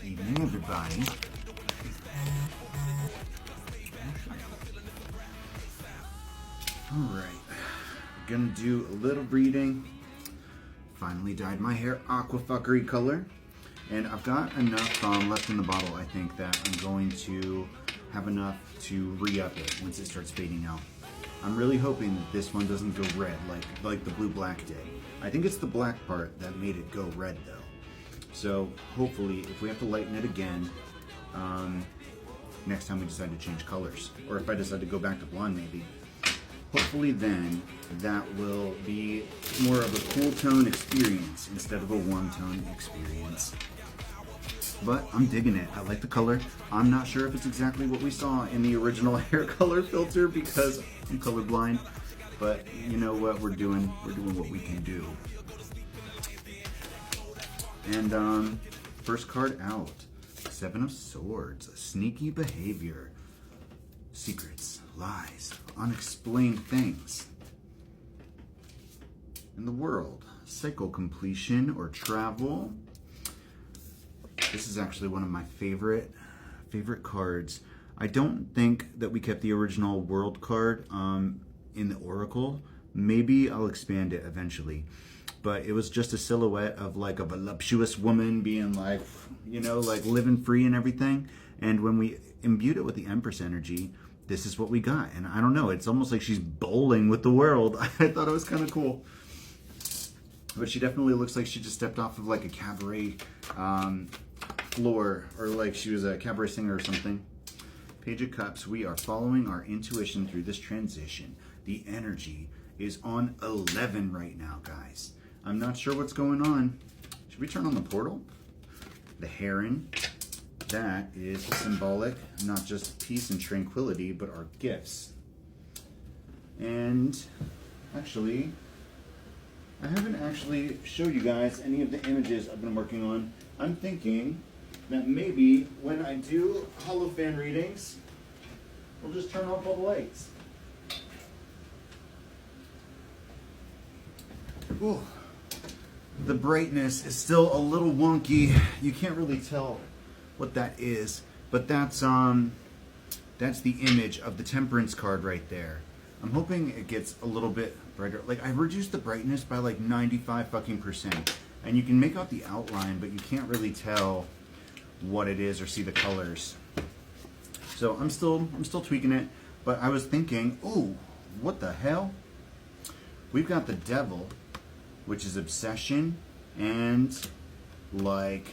Evening, everybody. Alright, gonna do a little reading. Finally dyed my hair aquafuckery color. And I've got enough left in the bottle, I think, that I'm going to have enough to re-up it once it starts fading out. I'm really hoping that this one doesn't go red like the blue-black did. I think it's the black part that made it go red, though. So hopefully, if we have to lighten it again, next time we decide to change colors, or if I decide to go back to blonde maybe, hopefully then that will be more of a cool tone experience instead of a warm tone experience. But I'm digging it. I like the color. I'm not sure if it's exactly what we saw in the original hair color filter because I'm colorblind, but you know what we're doing what we can do. And first card out, Seven of Swords, sneaky behavior, secrets, lies, unexplained things in the world, cycle completion or travel. This is actually one of my favorite cards. I don't think that we kept the original world card in the Oracle. Maybe I'll expand it eventually. But it was just a silhouette of like a voluptuous woman being like, you know, like living free and everything. And when we imbued it with the Empress energy, this is what we got. And I don't know, it's almost like she's bowling with the world. I thought it was kind of cool. But she definitely looks like she just stepped off of like a cabaret floor, or like she was a cabaret singer or something. Page of Cups, we are following our intuition through this transition. The energy is on 11 right now, guys. I'm not sure what's going on. Should we turn on the portal? The heron, that is symbolic, not just peace and tranquility, but our gifts. And actually, I haven't actually showed you guys any of the images I've been working on. I'm thinking that maybe when I do Holophane readings, we'll just turn off all the lights. Ooh. The brightness is still a little wonky. You can't really tell what that is, but that's the image of the Temperance card right there. I'm hoping it gets a little bit brighter. Like, I reduced the brightness by like 95%, and you can make out the outline, but you can't really tell what it is or see the colors. So I'm still tweaking it, but I was thinking, ooh, what the hell? We've got the Devil, which is obsession and like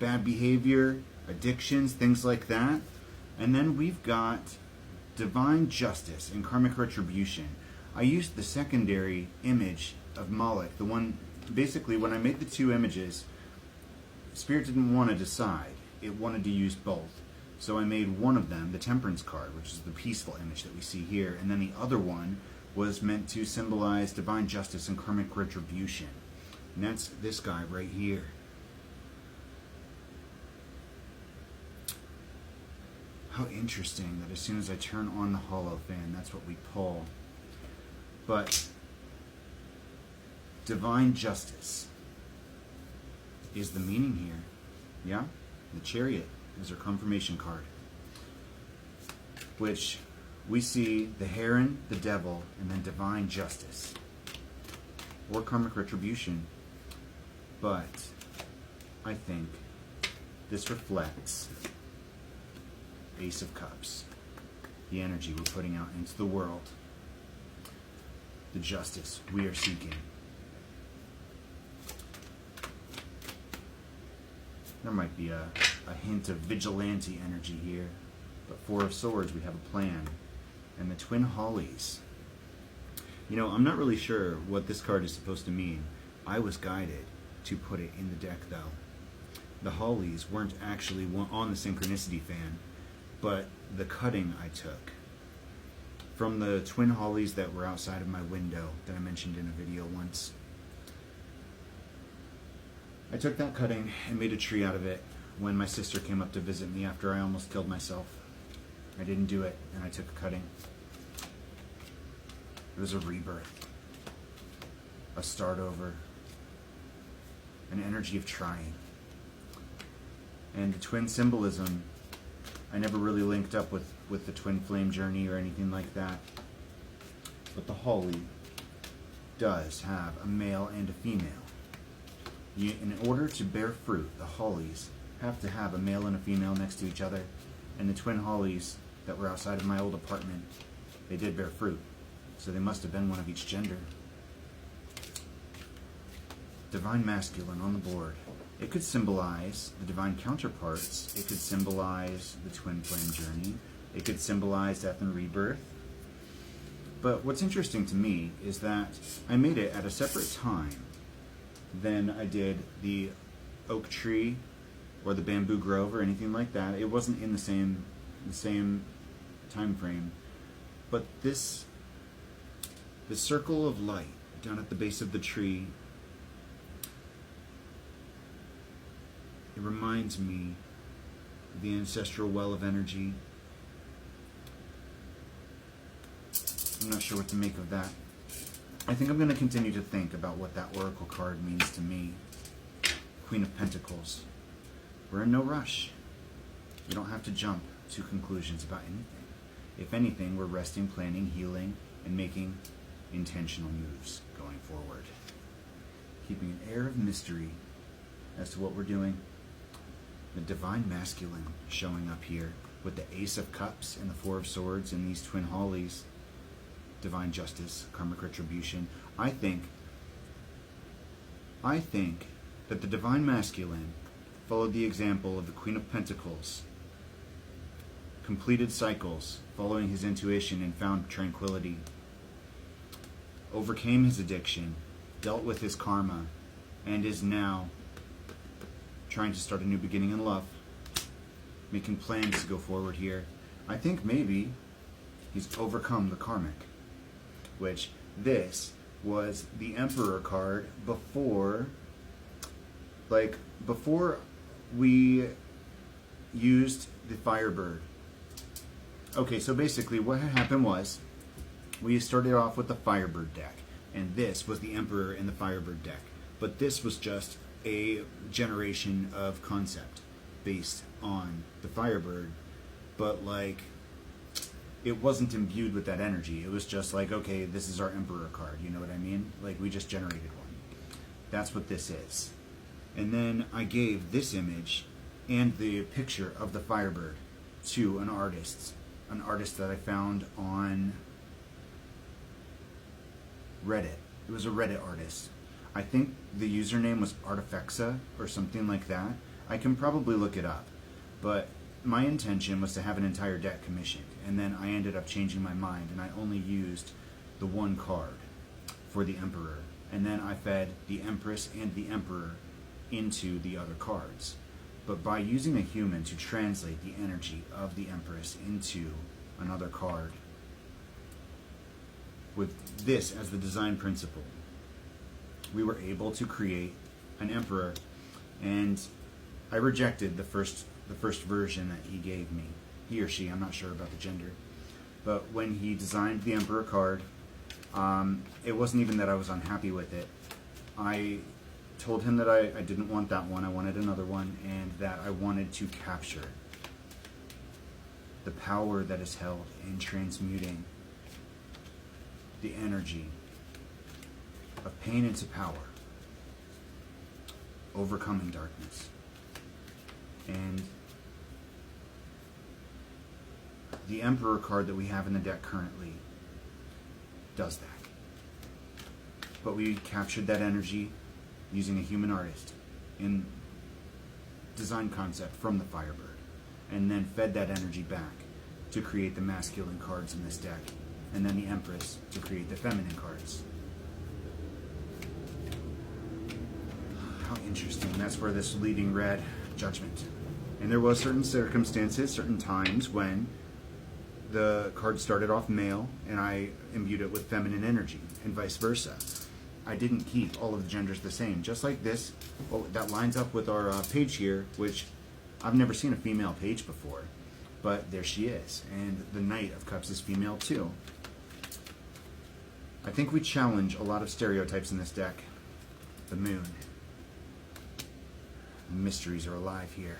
bad behavior, addictions, things like that. And then we've got divine justice and karmic retribution. I used the secondary image of Moloch, the one, basically when I made the two images, Spirit didn't want to decide. It wanted to use both. So I made one of them, the Temperance card, which is the peaceful image that we see here, and then the other one was meant to symbolize divine justice and karmic retribution. And that's this guy right here. How interesting that as soon as I turn on the Holophane, that's what we pull. But divine justice is the meaning here. Yeah? The Chariot is our confirmation card, which we see the heron, the devil, and then divine justice or karmic retribution. But I think this reflects Ace of Cups, the energy we're putting out into the world, the justice we are seeking. There might be a hint of vigilante energy here, but Four of Swords, we have a plan. And the Twin Hollies. You know, I'm not really sure what this card is supposed to mean. I was guided to put it in the deck, though. The Hollies weren't actually on the Synchronicity fan, but the cutting I took from the Twin Hollies that were outside of my window that I mentioned in a video once. I took that cutting and made a tree out of it when my sister came up to visit me after I almost killed myself. I didn't do it, and I took a cutting. It was a rebirth, a start over, an energy of trying. And the twin symbolism, I never really linked up with the twin flame journey or anything like that. But the holly does have a male and a female. In order to bear fruit, the hollies have to have a male and a female next to each other. And the twin hollies that were outside of my old apartment, they did bear fruit. So they must have been one of each gender. Divine masculine on the board. It could symbolize the divine counterparts. It could symbolize the twin flame journey. It could symbolize death and rebirth. But what's interesting to me is that I made it at a separate time than I did the oak tree or the bamboo grove or anything like that. It wasn't in the same time frame. But the circle of light down at the base of the tree, it reminds me of the ancestral well of energy. I'm not sure what to make of that. I think I'm going to continue to think about what that oracle card means to me. Queen of Pentacles. We're in no rush. We don't have to jump to conclusions about anything. If anything, we're resting, planning, healing, and making intentional moves going forward. Keeping an air of mystery as to what we're doing. The divine masculine showing up here with the Ace of Cups and the Four of Swords and these twin hollies. Divine justice, karmic retribution. I think that the divine masculine followed the example of the Queen of Pentacles, completed cycles, following his intuition and found tranquility, overcame his addiction, dealt with his karma, and is now trying to start a new beginning in love, making plans to go forward here. I think maybe he's overcome the karmic, which this was the Emperor card before we used the Firebird. Okay, so basically what happened was we started off with the Firebird deck, and this was the Emperor in the Firebird deck. But this was just a generation of concept based on the Firebird, but like it wasn't imbued with that energy. It was just like, okay, this is our Emperor card, you know what I mean? Like we just generated one. That's what this is. And then I gave this image and the picture of the Firebird to an artist that I found on Reddit. It was a Reddit artist. I think the username was Artifexa or something like that. I can probably look it up. But my intention was to have an entire deck commissioned, and then I ended up changing my mind, and I only used the one card for the Emperor. And then I fed the Empress and the Emperor into the other cards. But by using a human to translate the energy of the Empress into another card, with this as the design principle, we were able to create an Emperor. And I rejected the first version that he gave me. He or she, I'm not sure about the gender. But when he designed the Emperor card, it wasn't even that I was unhappy with it. I told him that I didn't want that one, I wanted another one, and that I wanted to capture the power that is held in transmuting the energy of pain into power, overcoming darkness. And the Emperor card that we have in the deck currently does that. But we captured that energy using a human artist in design concept from the Firebird, and then fed that energy back to create the masculine cards in this deck, and then the Empress to create the feminine cards. How interesting. That's where this leading red, Judgment. And there was certain circumstances, certain times when the card started off male and I imbued it with feminine energy, and vice versa. I didn't keep all of the genders the same. Just like this, well, that lines up with our page here, which I've never seen a female page before, but there she is. And the Knight of Cups is female too. I think we challenge a lot of stereotypes in this deck. The Moon. The mysteries are alive here.